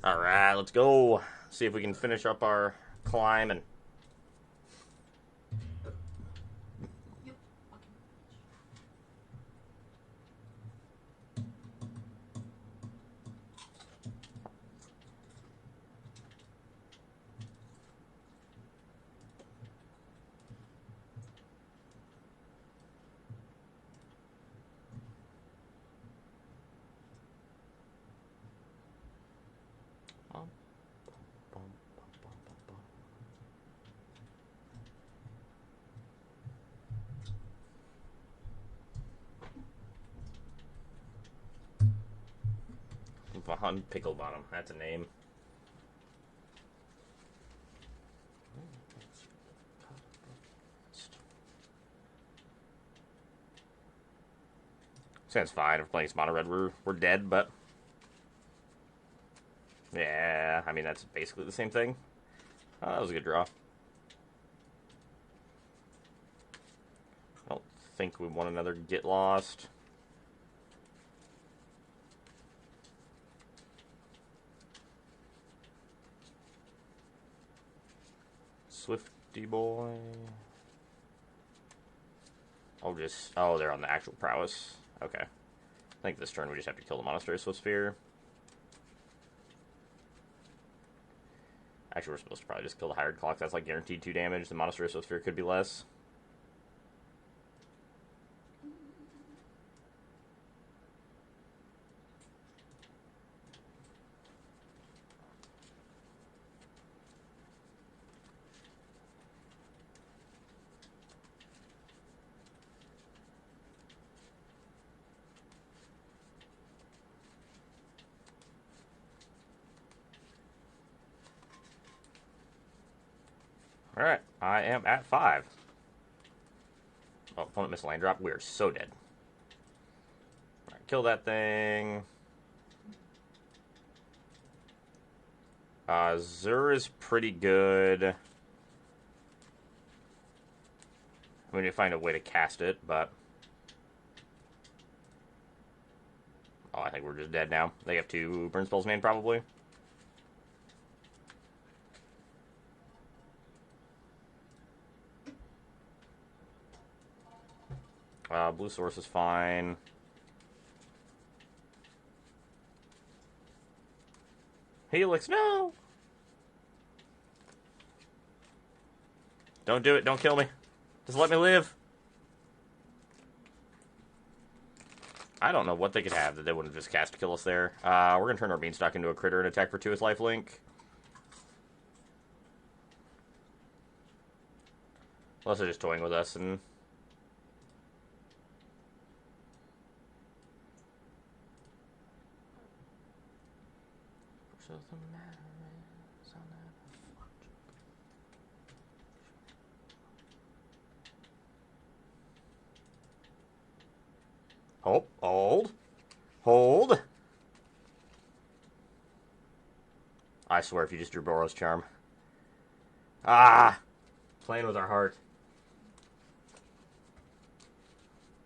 Alright, let's go. See if we can finish up our climbing. Buon pickle bottom. That's a name. Sounds fine. If playing mono red, we're dead, but yeah, I mean that's basically the same thing. Oh, that was a good draw. I don't think we want another get lost. Swifty boy. Oh, they're on the actual prowess. Okay. I think this turn we just have to kill the Monastery Sphere. Actually, we're supposed to probably just kill the Hired Clock. That's like guaranteed 2 damage. The Monastery Sphere could be less. Alright, I am at 5. Oh, opponent missed land drop. We are so dead. Alright, kill that thing. Zur is pretty good. I'm going to find a way to cast it, but... Oh, I think we're just dead now. They have 2 burn spells main, probably. Blue source is fine. Helix, no! Don't do it, don't kill me. Just let me live. I don't know what they could have that they wouldn't just cast to kill us there. We're going to turn our Beanstalk into a critter and attack for 2 with lifelink. Unless they're just toying with us and... Oh, hold. Hold. I swear if you just drew Boros Charm. Ah! Playing with our heart.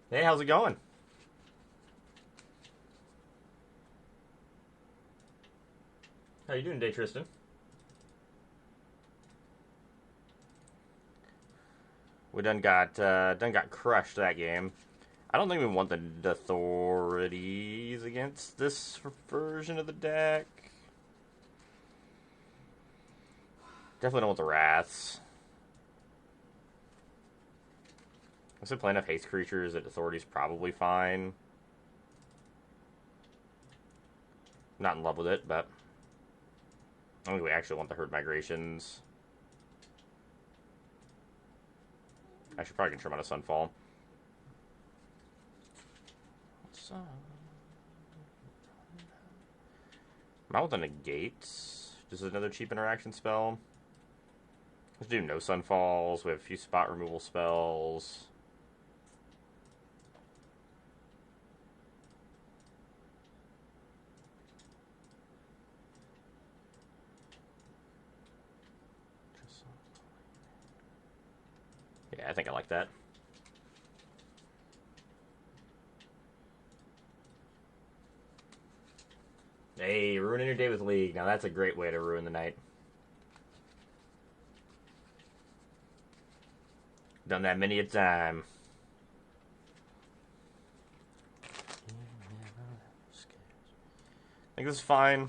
Hey, how's it going? How you doing today, Tristan? We done got crushed that game. I don't think we want the authorities against this version of the deck. Definitely don't want the Wraths. I said play enough haste creatures that authority's probably fine. Not in love with it, but I don't think we actually want the herd migrations. I should probably trim on a Sunfall. Not with the negates. Just another cheap interaction spell. Let's do no Sunfalls. We have a few spot removal spells. Yeah, I think I like that. Hey, ruining your day with League. Now that's a great way to ruin the night. Done that many a time. I think this is fine.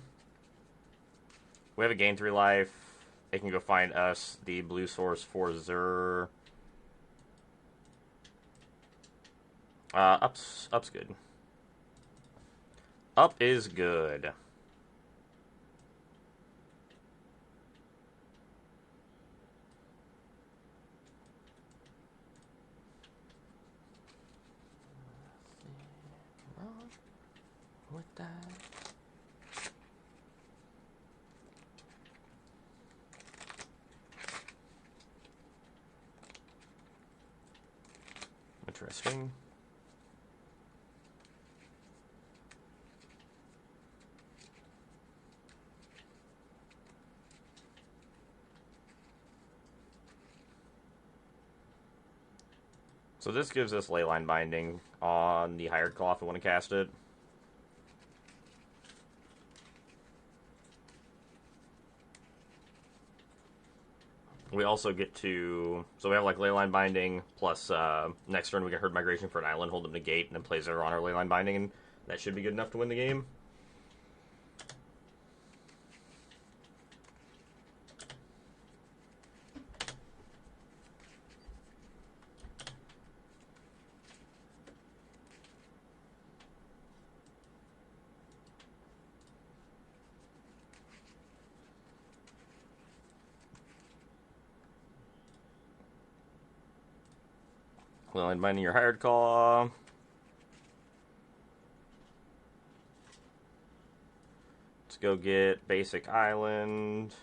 We have a gain 3 life. They can go find us the blue source for Zur. Up's good. Up is good. With that. Interesting. So this gives us Leyline Binding on the Hired Claw if we want to cast it. We also get to... So we have like Leyline Binding, plus next turn we get Herd Migration for an island, hold them negate, and then play Zur on our Leyline Binding, and that should be good enough to win the game. Leyline Binding your Hired Claw. Let's go get basic island.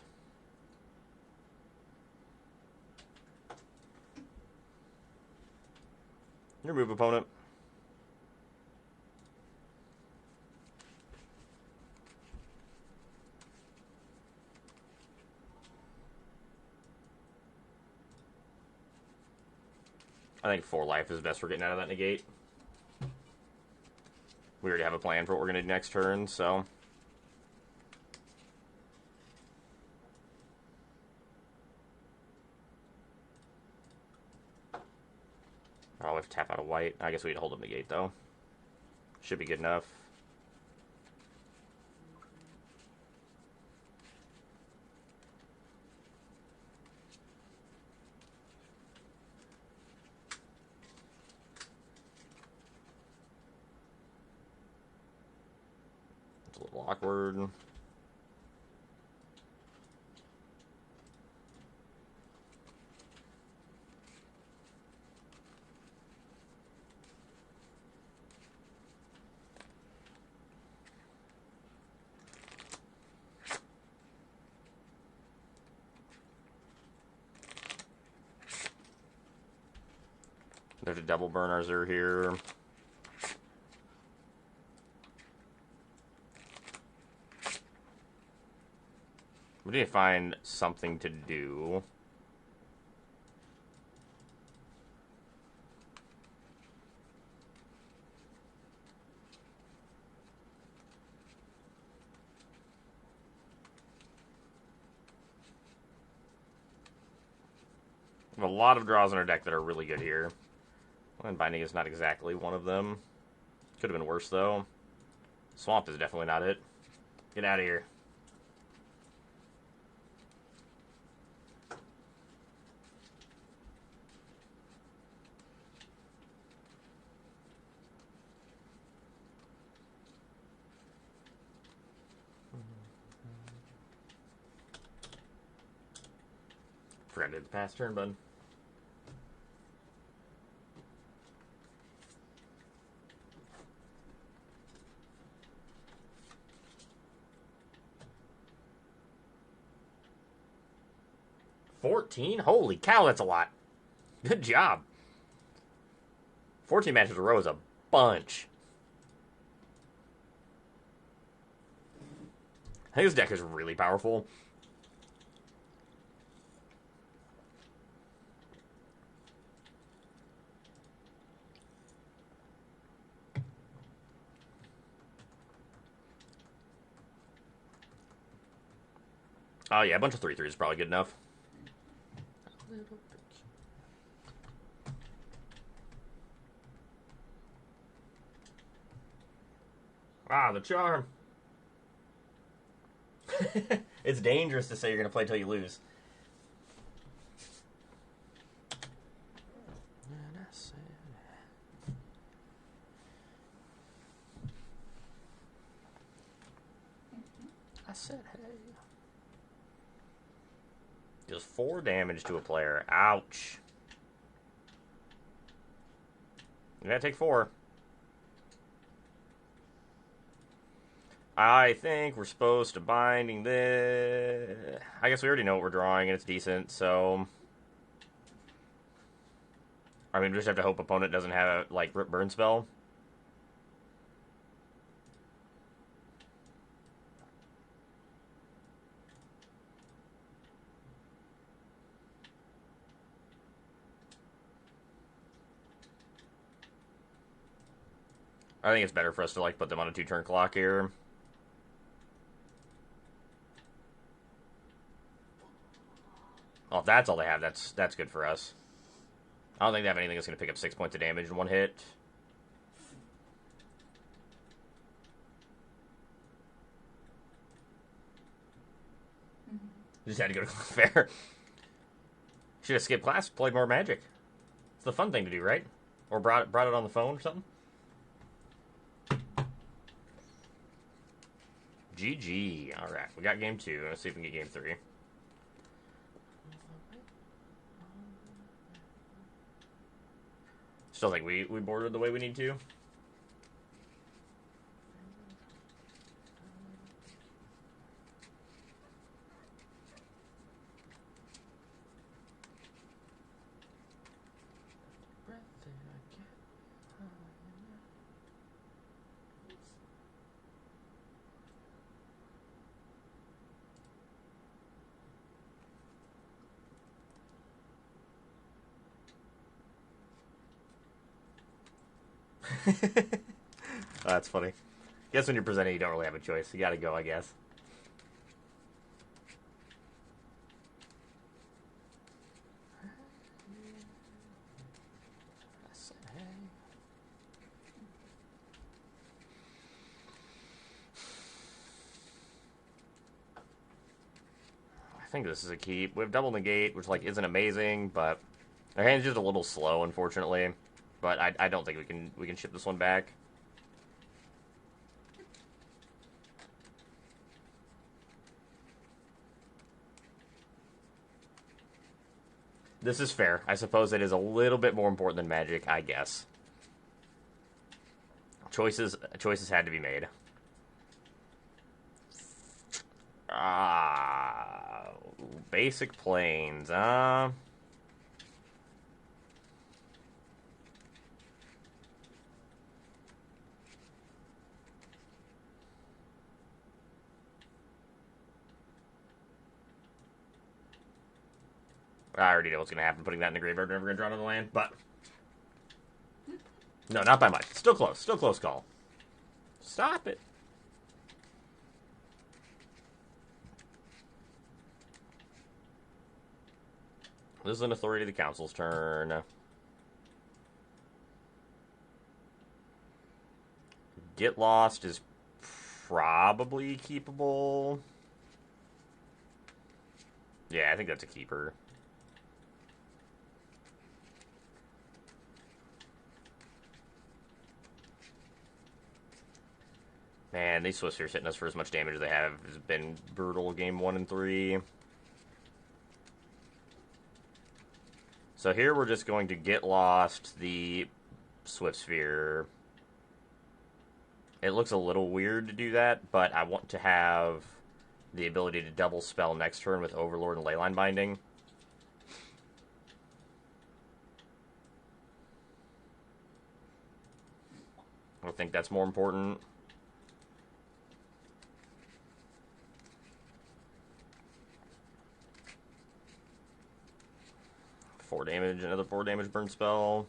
Remove opponent. I think 4 life is best for getting out of that negate. We already have a plan for what we're going to do next turn, so... Oh, we have to tap out a white. I guess we need to hold up negate, though. Should be good enough. It's a little awkward. There's a double burn our Zur here. We need to find something to do. We have a lot of draws in our deck that are really good here. And Binding is not exactly one of them. Could have been worse, though. Swamp is definitely not it. Get out of here. Forgot to hit the pass turn button. $14? Holy cow, that's a lot. Good job. 14 matches in a row is a bunch. I think this deck is really powerful. Oh yeah, a bunch of 3/3 is probably good enough. Ah, the charm. It's dangerous to say you're gonna play till you lose. I said, hey. Deals 4 damage to a player. Ouch. You gotta take 4. I think we're supposed to binding this. I guess we already know what we're drawing, and it's decent, so. I mean, we just have to hope opponent doesn't have a, like, Rip Burn spell. I think it's better for us to, like, put them on a 2-turn clock here. Oh, if that's all they have, that's good for us. I don't think they have anything that's going to pick up 6 points of damage in 1 hit. Just had to go to fair. Should have skipped class, played more Magic. It's the fun thing to do, right? Or brought it on the phone or something. GG. All right, we got game 2. Let's see if we can get game 3. Still think we bordered the way we need to. Oh, that's funny. Guess when you're presenting, you don't really have a choice. You gotta go, I guess. I think this is a keep. We have double negate, which like isn't amazing, but our hand's just a little slow, unfortunately. But I don't think we can ship this one back. This is fair. I suppose it is a little bit more important than Magic, I guess. Choices had to be made. Basic planes. I already know what's going to happen putting that in the graveyard. We're never going to draw another land, but... No, not by much. Still close. Still close call. Stop it. This is an authority of the council's turn. Get Lost is probably keepable. Yeah, I think that's a keeper. Man, these Swiss here hitting us for as much damage as they have has been brutal game 1 and 3. So here we're just going to get lost the Swift Sphere. It looks a little weird to do that, but I want to have the ability to double spell next turn with Overlord and Leyline Binding. I think that's more important. Four damage, another 4 damage burn spell.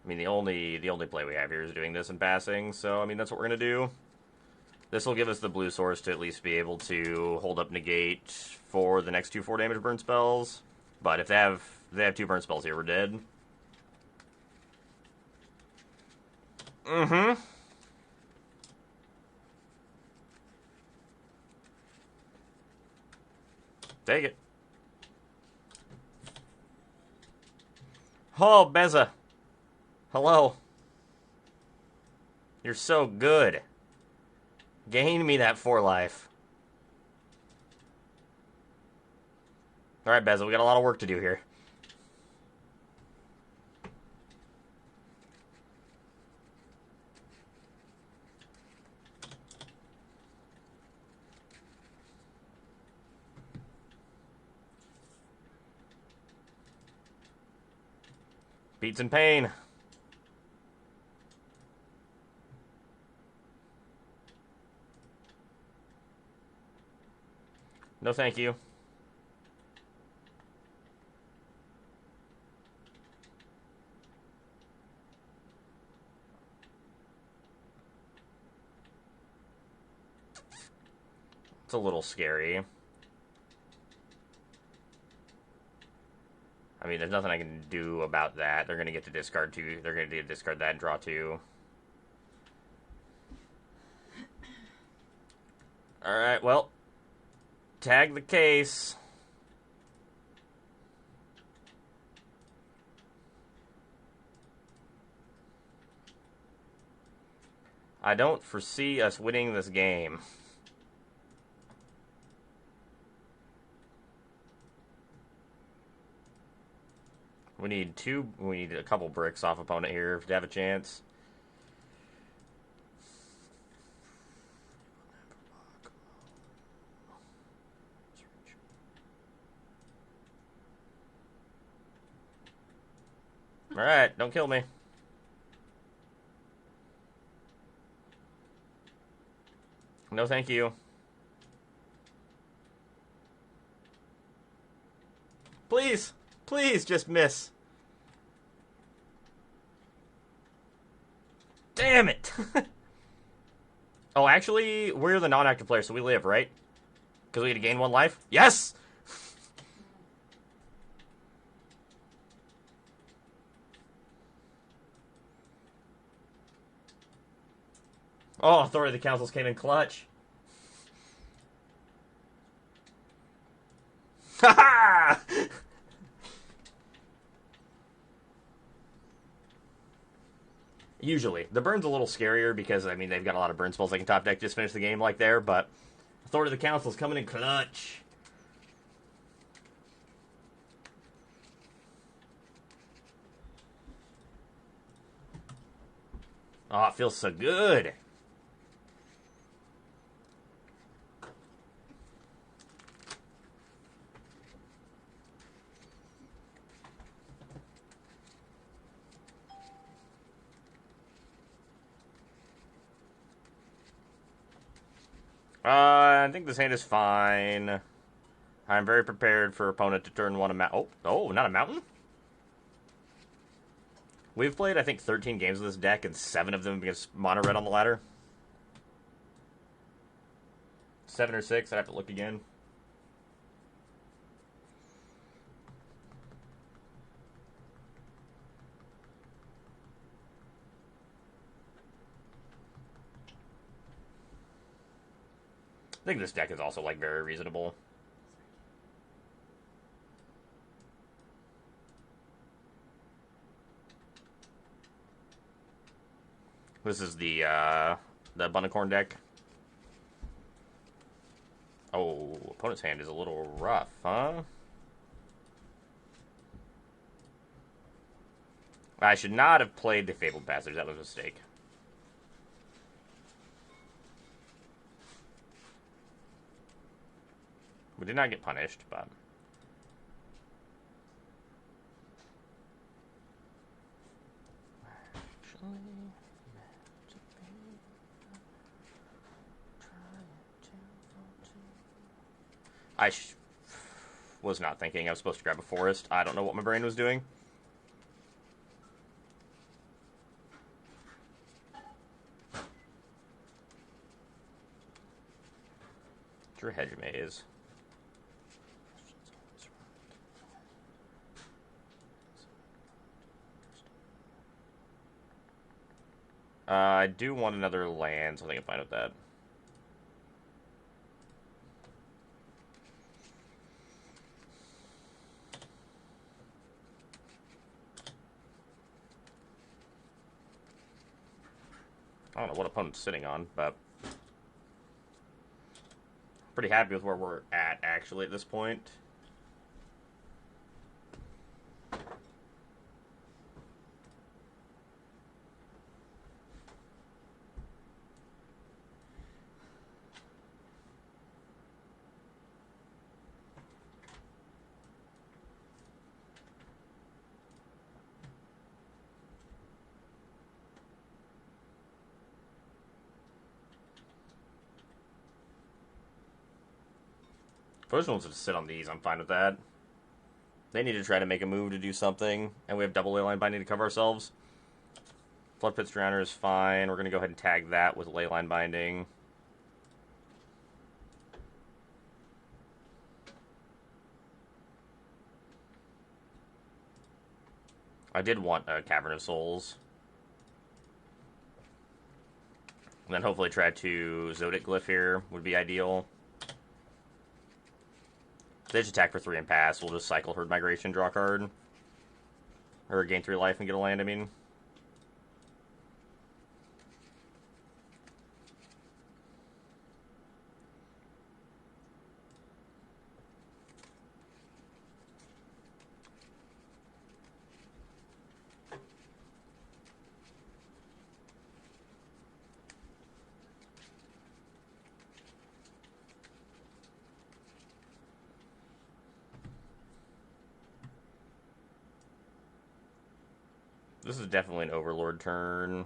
I mean, the only play we have here is doing this and passing, so I mean that's what we're gonna do. This will give us the blue source to at least be able to hold up negate for the next 2 4 damage burn spells. But if they have 2 burn spells here, we're dead. Mm-hmm. Take it. Oh, Beza. Hello. You're so good. Gain me that 4 life. Alright, Beza, we got a lot of work to do here. Beats in pain. No thank you. It's a little scary. I mean, there's nothing I can do about that. They're going to get to discard 2. They're going to discard that and draw 2. Alright, well. Tag the case. I don't foresee us winning this game. We need a couple bricks off opponent here to have a chance. Alright, don't kill me. No thank you. Please! Please, just miss. Damn it! Oh, actually, we're the non-active player, so we live, right? Because we get to gain 1 life? Yes! Oh, Authority of the Councils came in clutch. Ha ha! Usually. The burn's a little scarier because, I mean, they've got a lot of burn spells they can top deck, just finish the game like there, but Authority of the Council's coming in clutch. Oh, it feels so good. I think this hand is fine. I'm very prepared for opponent to turn 1 a mountain. Oh, not a mountain? We've played, I think, 13 games with this deck, and 7 of them against mono red on the ladder. 7 or 6, I'd have to look again. I think this deck is also, like, very reasonable. This is the Abundant Corn deck. Oh, opponent's hand is a little rough, huh? I should not have played the Fabled Passage. That was a mistake. We did not get punished, but... I was not thinking I was supposed to grab a forest. I don't know what my brain was doing. Your hedge maze. I do want another land, so I think I'm fine with that. I don't know what opponent's sitting on, but pretty happy with where we're at, actually, at this point. First wants to sit on these, I'm fine with that. They need to try to make a move to do something, and we have double leyline binding to cover ourselves. Flood Pit Drowner is fine. We're going to go ahead and tag that with leyline binding. I did want a Cavern of Souls. And then hopefully try to 𝔹𝕃ℂ𝔻 here would be ideal. They just attack for 3 and pass. We'll just cycle Herd Migration, draw a card. Or gain 3 life and get a land, I mean. This is definitely an Overlord turn.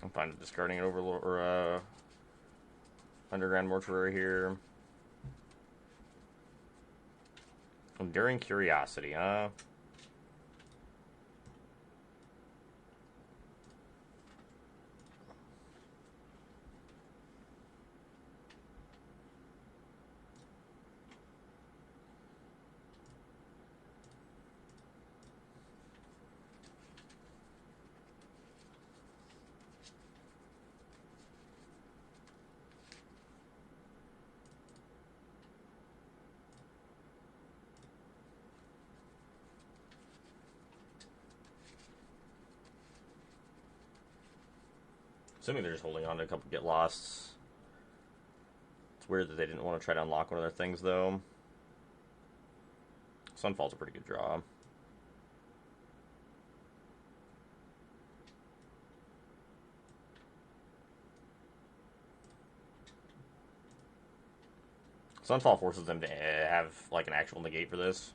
I'm fine with discarding an Overlord or Underground Mortuary here. Enduring Curiosity, huh? Assuming they're just holding on to a couple get losts. It's weird that they didn't want to try to unlock one of their things, though. Sunfall's a pretty good draw. Sunfall forces them to have, like, an actual negate for this.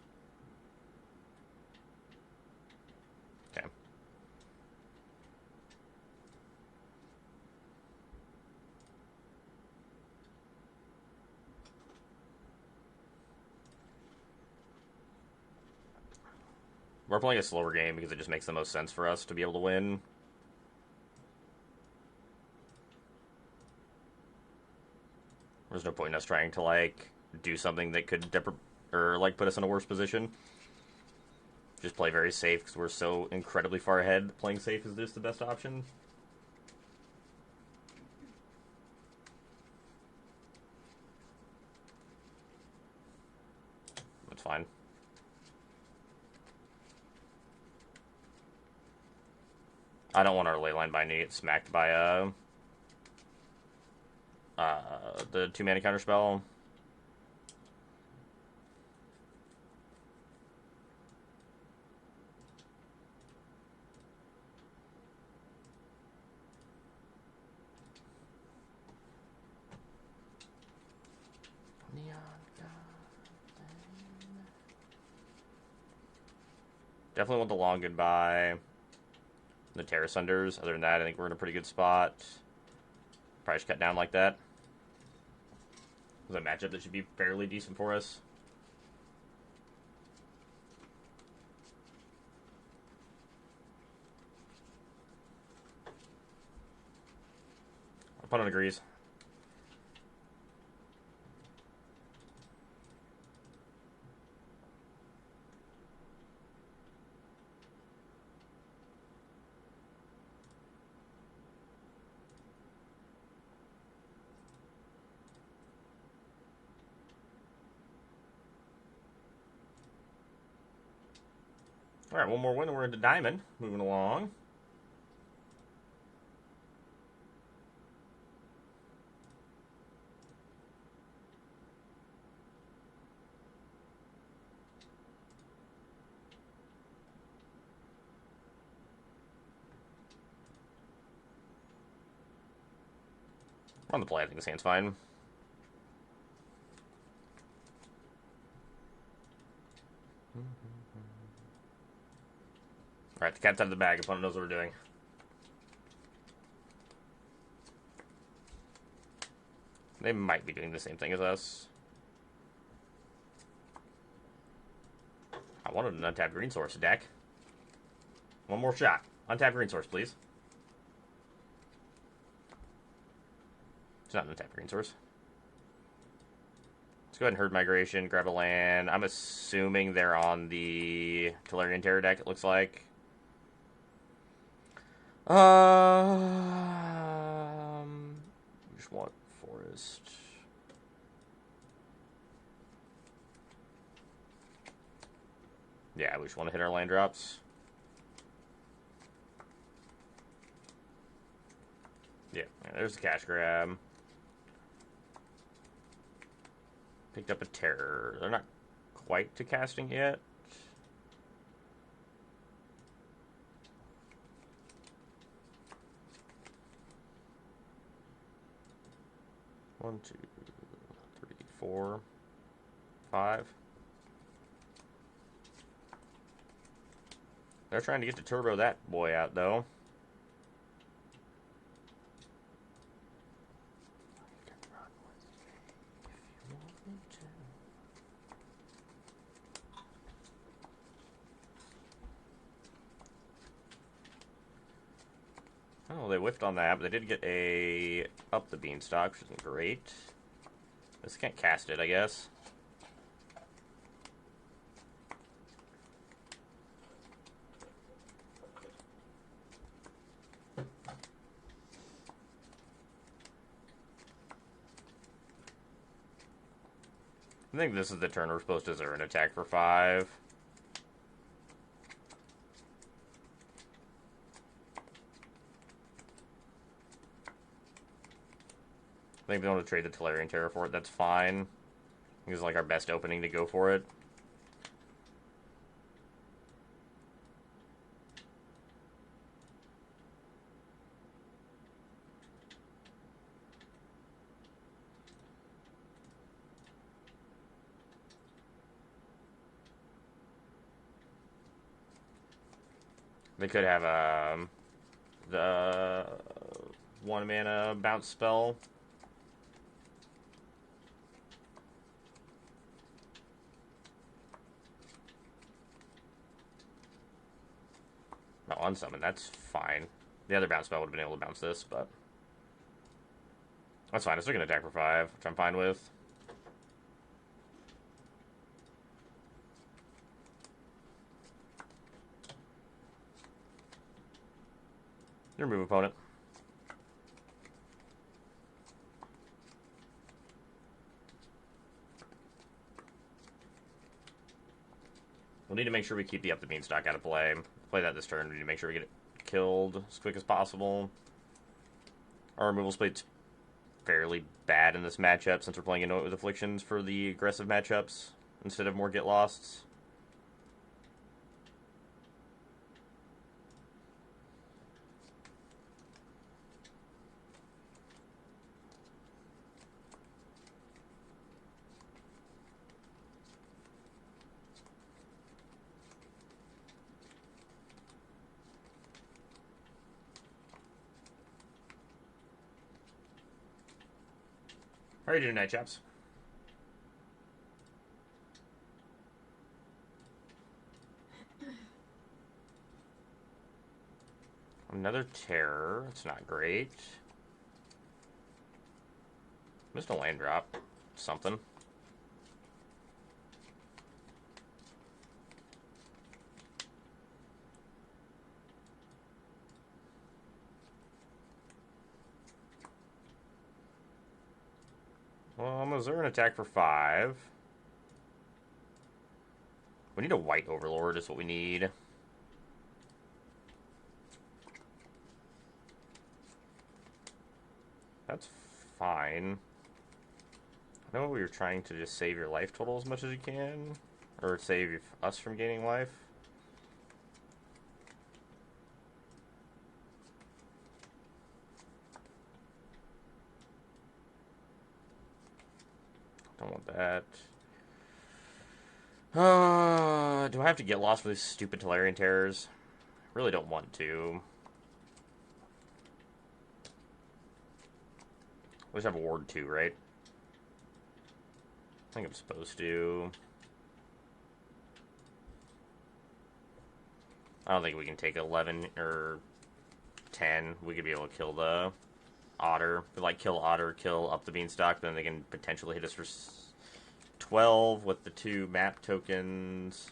Okay. We're playing a slower game because it just makes the most sense for us to be able to win. There's no point in us trying to, like, do something that could put us in a worse position. Just play very safe because we're so incredibly far ahead. Playing safe is just the best option. That's fine. I don't want our leyline binding to get smacked by The 2-mana counterspell. Definitely want the long goodbye. The Terra Sunders. Other than that, I think we're in a pretty good spot. Probably should cut down like that. It's a matchup that should be fairly decent for us. Opponent agrees. Alright, one more win and we're into Diamond. Moving along. On the play, I think this hand's fine. Alright, the cat's out of the bag. Opponent knows what we're doing. They might be doing the same thing as us. I wanted an untapped green source deck. One more shot. Untapped green source, please. It's not an untapped green source. Let's go ahead and herd migration, grab a land. I'm assuming they're on the Tolarian Terror deck, it looks like. Just want forest. Yeah, we just want to hit our land drops. Yeah, there's the cash grab. Picked up a terror. They're not quite to casting yet. One, two, three, four, five. They're trying to get to turbo that boy out, though. Oh, they whiffed on that, but they did get a up the beanstalk, which isn't great. This can't cast it, I guess. I think this is the turn we're supposed to zero an attack for 5. I think they want to trade the Tolarian Terror for it. That's fine. This is like our best opening to go for it. They could have the 1 mana bounce spell. No, unsummon, that's fine. The other bounce spell would have been able to bounce this, but that's fine. It's still going to attack for 5, which I'm fine with. Your move, opponent. We'll need to make sure we keep the up the beanstalk out of play. Play that this turn. We need to make sure we get it killed as quick as possible. Our removal speed's fairly bad in this matchup since we're playing Anoint with Afflictions for the aggressive matchups instead of more Get Losts. How are you doing tonight, chaps? Another terror. It's not great. Missed a land drop. Something. Well, I'm going to Zerg attack for 5. We need a white overlord, is what we need. That's fine. I know we were trying to just save your life total as much as you can. Or save us from gaining life. Don't want that. Do I have to get lost for these stupid Tolarian terrors? Really don't want to. We just have a ward 2, right? I think I'm supposed to. I don't think we can take 11 or 10. We could be able to kill the Otter. Like, kill Otter, kill up the Beanstalk, then they can potentially hit us for 12 with the 2 map tokens.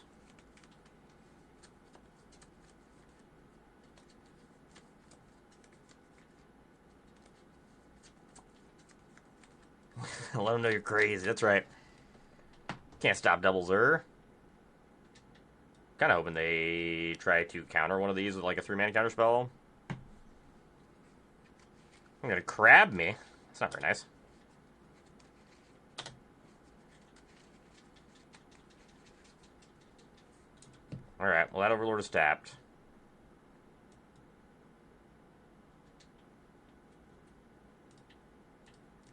Let them know you're crazy. That's right. Can't stop double Zer. Kind of hoping they try to counter one of these with like a 3-mana counter spell. I'm gonna crab me. That's not very nice. Alright, well that Overlord is tapped.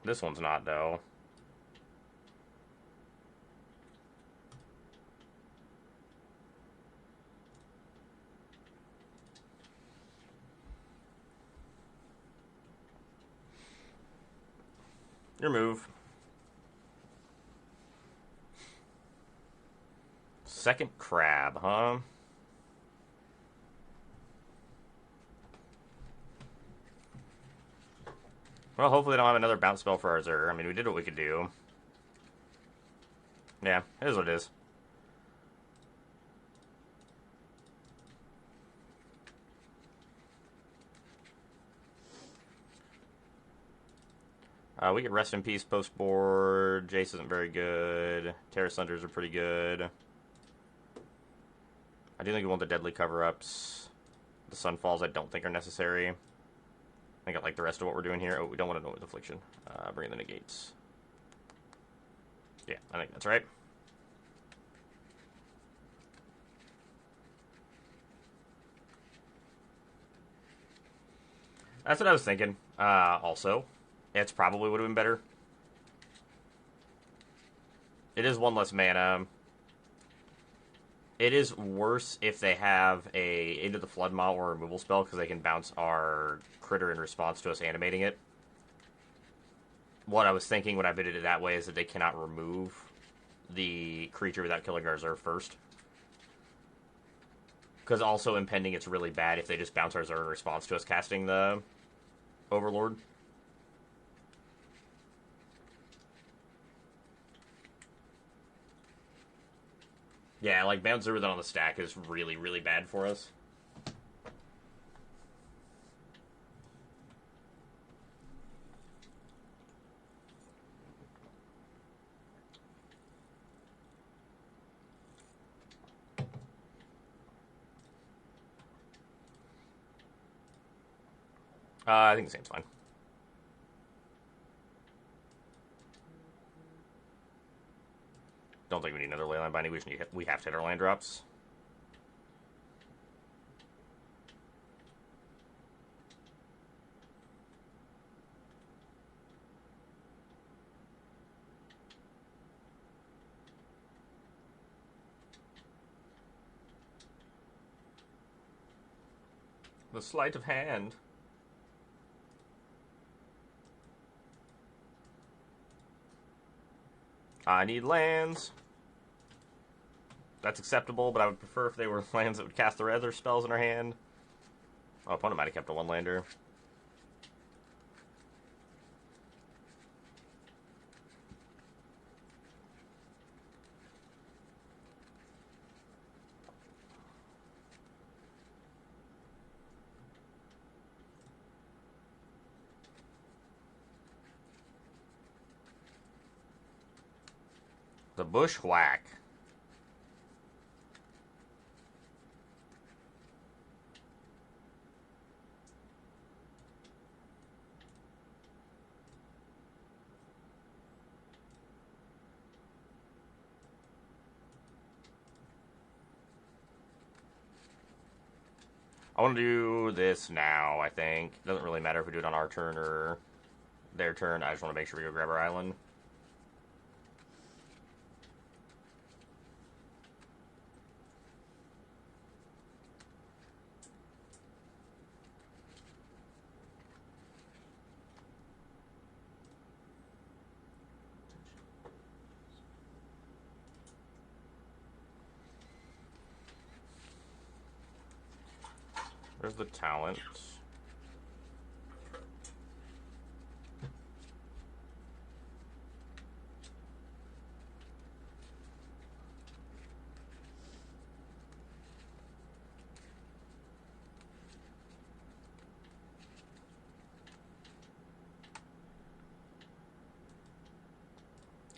This one's not, though. Your move. Second crab, huh? Well, hopefully they don't have another bounce spell for our Zer. I mean, we did what we could do. Yeah, it is what it is. We get Rest in Peace post board. Jace isn't very good. Terra Sunders are pretty good. I do think we want the Deadly cover-ups. The Sunfalls I don't think are necessary. I think I like the rest of what we're doing here. Oh, we don't want to know with Affliction. Bring in the Negates. Yeah, I think that's right. That's what I was thinking. Also, it's probably would have been better. It is 1 less mana. It is worse if they have a Into the Flood model or removal spell because they can bounce our critter in response to us animating it. What I was thinking when I bidded it that way is that they cannot remove the creature without killing our Zer first. Because also impending, it's really bad if they just bounce our Zer in response to us casting the Overlord. Yeah, like bounce Zer on the stack is really, really bad for us. I think the same's fine. Don't think we need another leyline binding. We have to hit our land drops. The sleight of hand. I need lands. That's acceptable, but I would prefer if they were lands that would cast their other spells in our hand. Oh, opponent might have kept a one-lander. The Bushwhack. I want to do this now, I think. Doesn't really matter if we do it on our turn or their turn. I just want to make sure we go grab our island. There's the talent.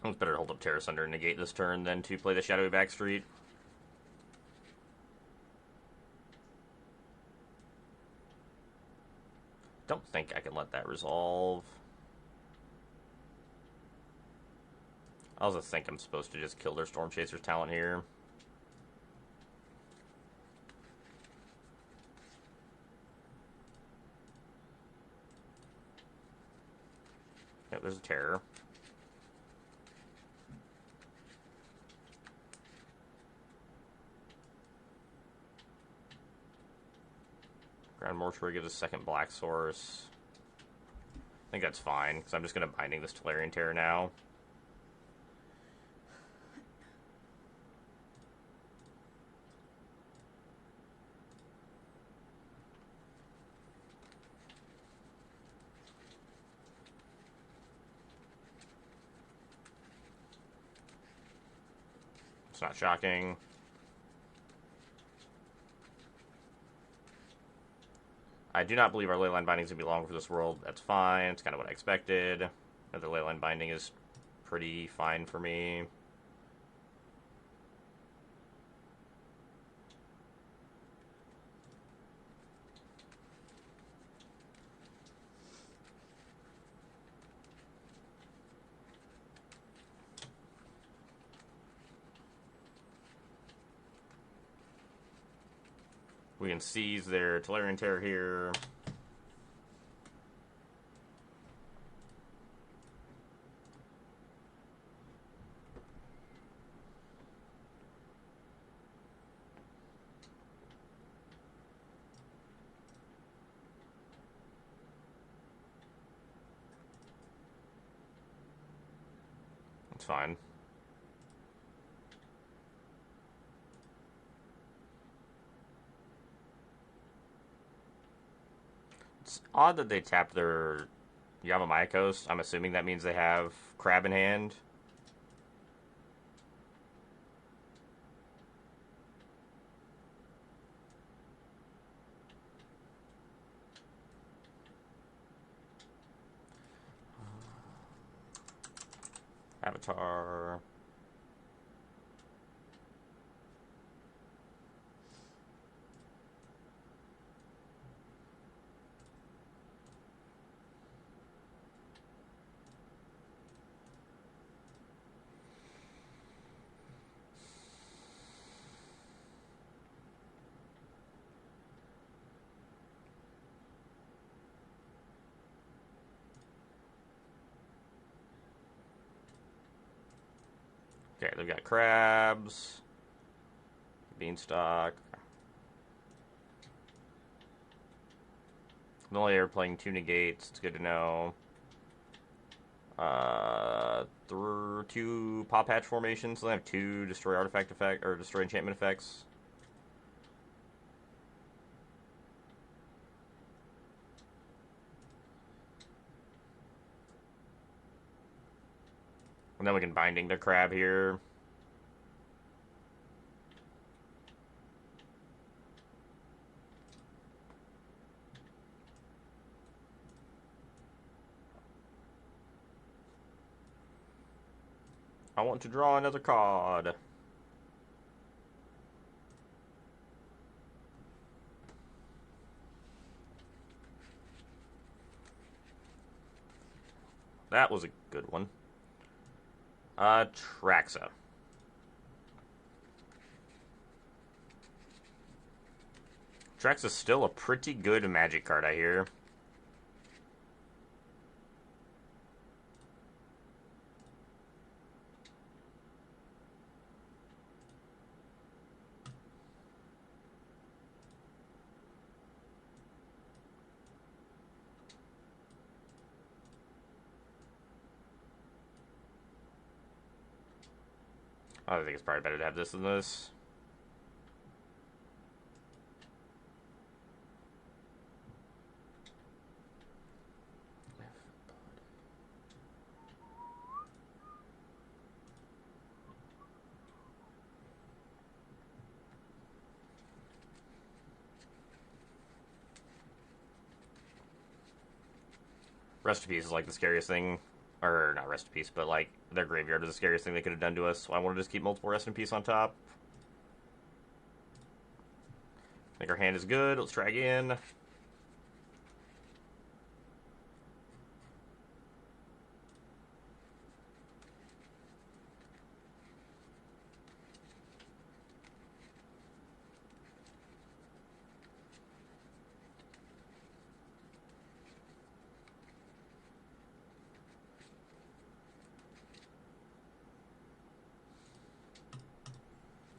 It's better to hold up Terrace Under and negate this turn than to play the Shadowy Backstreet. Don't think I can let that resolve. I also think I'm supposed to just kill their Storm Chaser's talent here. Yep, there's a Terror. Grand Mortuary gives a second black source. I think that's fine, because I'm just going to Binding this Tolarian Terror now. It's not shocking. I do not believe our Leyline Binding is going to be long for this world. That's fine. It's kind of what I expected. Another Leyline Binding is pretty fine for me. We can seize their Tolarian Terror here. It's fine. It's odd that they tapped their Yavimaya Coast. I'm assuming that means they have Crab in hand. Avatar. Okay, they've got crabs, beanstalk. I'm only ever playing 2 negates. It's good to know. 2 pop hatch formations. So they have 2 destroy artifact effect or destroy enchantment effects. And then we can binding the crab here. I want to draw another card. That was a good one. Traxa. Traxa's still a pretty good magic card, I hear. I think it's probably better to have this than this. Rest in Peace is like the scariest thing. Or, not Rest in Peace, but like their graveyard is the scariest thing they could have done to us. So I want to just keep multiple Rest in Peace on top. I think our hand is good. Let's try again.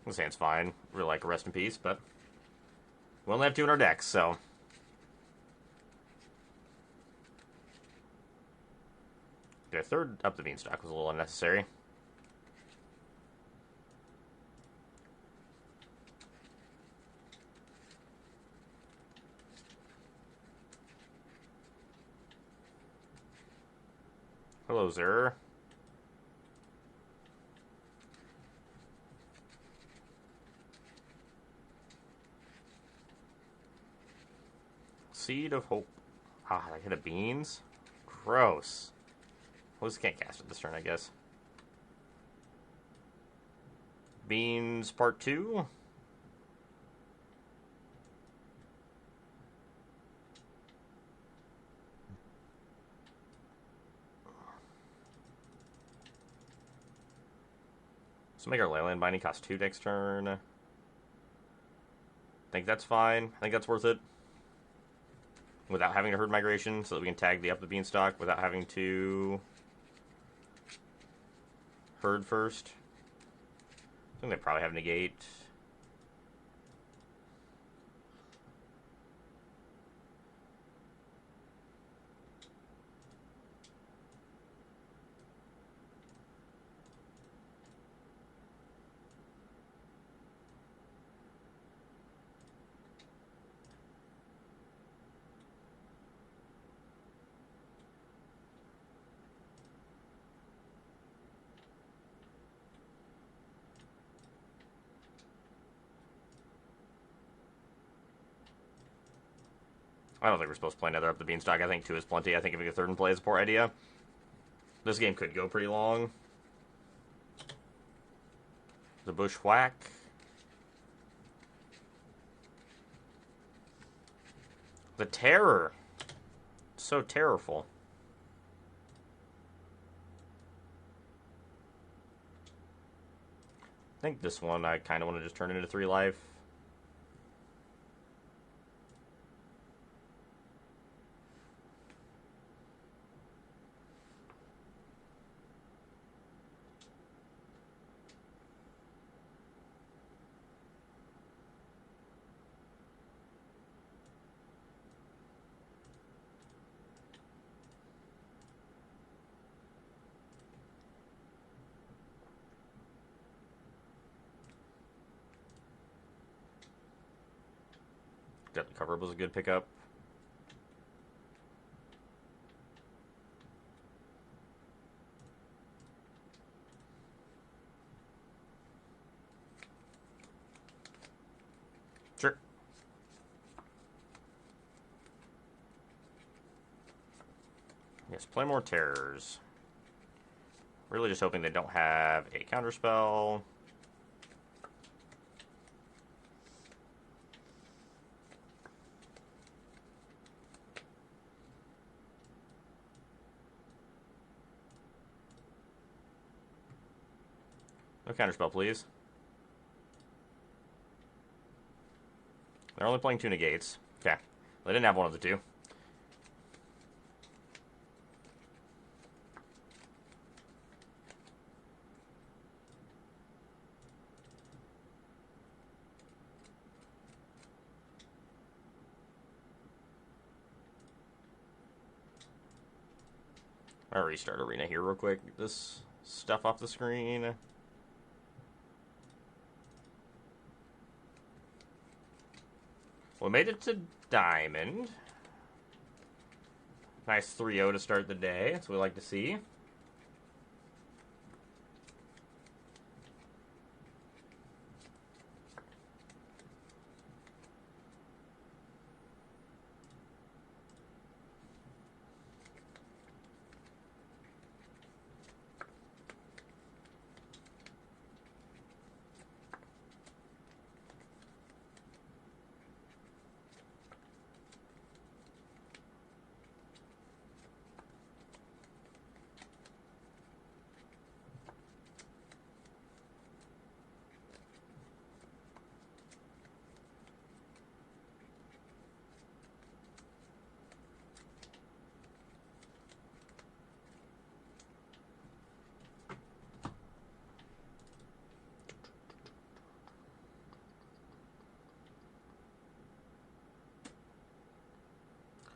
This hand's fine. Really like a Rest in Peace, but we only have 2 in our decks, so. Their third up the beanstalk was a little unnecessary. Hello, sir. Seed of Hope. Ah, I hit a beans? Gross. Well, this can't cast it this turn, I guess. Beans part 2. So make our Leyland Binding cost 2 next turn. I think that's fine. I think that's worth it. Without having to herd migration, so that we can tag the up the beanstalk without having to herd first. I think they probably have negate. I don't think we're supposed to play another up the beanstalk. I think 2 is plenty. I think having a third in play is a poor idea. This game could go pretty long. The Bushwhack. The Terror. So terrorful. I think this one I kind of want to just turn into 3 life. Deadly Cover was a good pickup. Sure. Yes, play more terrors. Really just hoping they don't have a counterspell. No counterspell, please. They're only playing 2 negates. Okay. They didn't have one of the 2. I'll restart Arena here real quick. Get this stuff off the screen. We made it to Diamond. Nice 3-0 to start the day. That's what we like to see.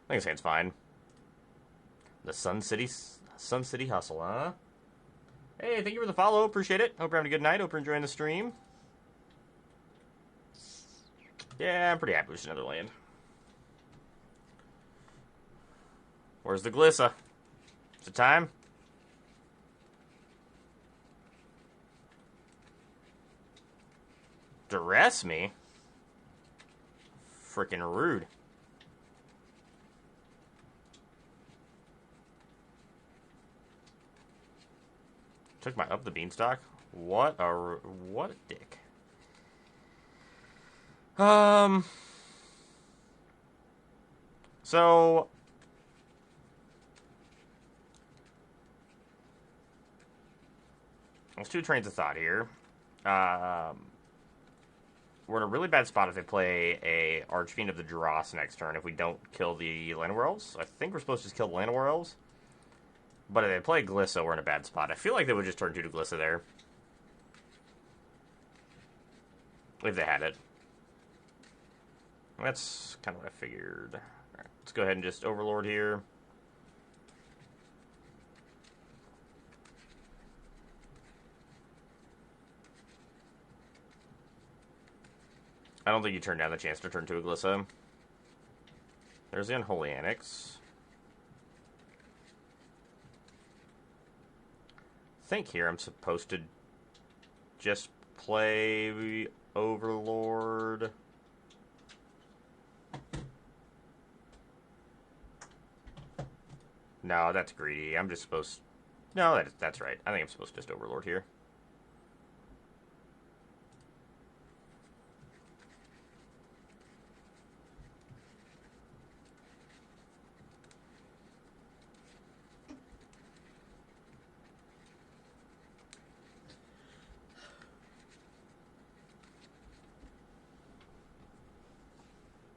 I think this hand's fine. The Sun City Hustle, huh? Hey, thank you for the follow. Appreciate it. Hope you're having a good night. Hope you're enjoying the stream. Yeah, I'm pretty happy with another land. Where's the Glissa? Is it time? Duress me? Freaking rude. Took my up the beanstalk. What a dick. So there's 2 trains of thought here. We're in a really bad spot if they play a Archfiend of the Dross next turn if we don't kill the Llanowar Elves. I think we're supposed to just kill the Llanowar Elves. But if they play Glissa, we're in a bad spot. I feel like they would just turn 2 to Glissa there. If they had it. That's kind of what I figured. Alright, let's go ahead and just Overlord here. I don't think you turn down the chance to turn to a Glissa. There's the Unholy Annex. I think here I'm supposed to just play Overlord. No, that's greedy. I'm just supposed... No, that's right. I think I'm supposed to just Overlord here.